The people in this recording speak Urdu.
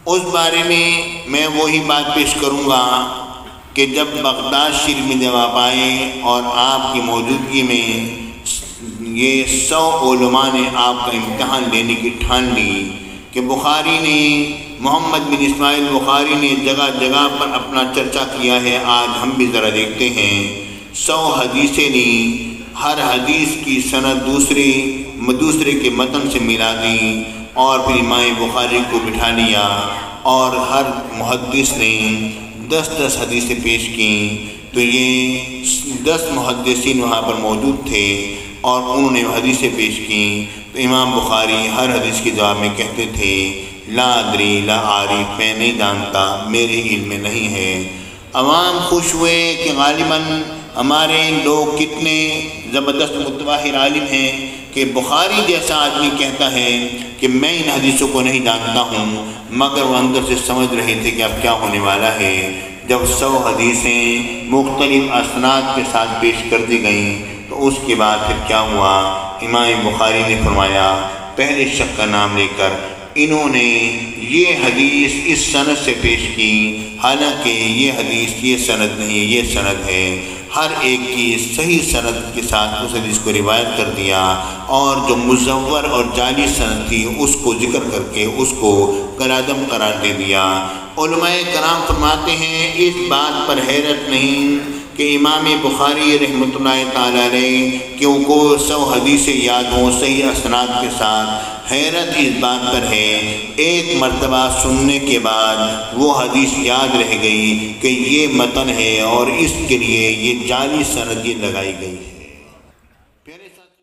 اس بارے میں وہی بات پیش کروں گا کہ جب بغداد شریف میں جب آپ آئے اور آپ کی موجودگی میں یہ 100 علماء نے آپ کا امتحان لینے کی ٹھان لی کہ بخاری نے محمد بن اسماعیل بخاری نے جگہ جگہ پر اپنا چرچا کیا ہے، آج ہم بھی ذرا دیکھتے ہیں 100 حدیثیں لی، ہر حدیث کی سند دوسرے کے متن سے ملا دی اور پھر امام بخاری کو بٹھا لیا اور ہر محدث نے 10 حدیثیں پیش کیں، تو یہ 10 محدثین وہاں پر موجود تھے اور انہوں نے حدیثیں پیش کیں، تو امام بخاری ہر حدیث کے جواب میں کہتے تھے لا ادری لا عارف، میں نہیں جانتا، میرے علم میں نہیں ہے۔ عوام خوش ہوئے کہ غالباً ہمارے لوگ کتنے زبردست متباہر عالم ہیں کہ بخاری جیسا آدمی کہتا ہے کہ میں ان حدیثوں کو نہیں جانتا ہوں، مگر وہ اندر سے سمجھ رہے تھے کہ اب کیا ہونے والا ہے۔ جب 100 حدیثیں مختلف اسناد کے ساتھ پیش کر دی گئیں تو اس کے بعد پھر کیا ہوا؟ امام بخاری نے فرمایا پہلے شخص کا نام لے کر انہوں نے یہ حدیث اس سند سے پیش کی، حالانکہ یہ حدیث یہ سند نہیں، یہ سند ہے۔ ہر ایک کی صحیح سند کے ساتھ اس حدیث کو روایت کر دیا اور جو مزور اور جعلی سند تھی اس کو ذکر کر کے اس کو کالعدم قرار دے دیا۔ علماء کرام فرماتے ہیں اس بات پر حیرت نہیں کہ امام بخاری رحمۃ اللہ تعالی علیہ کہ ان کو 100 حدیثیں یاد ہوں صحیح اسناد کے ساتھ، حیرت اس بات پر ہے ایک مرتبہ سننے کے بعد وہ حدیث یاد رہ گئی کہ یہ متن ہے اور اس کے لیے یہ جعلی سند یہ لگائی گئی ہے۔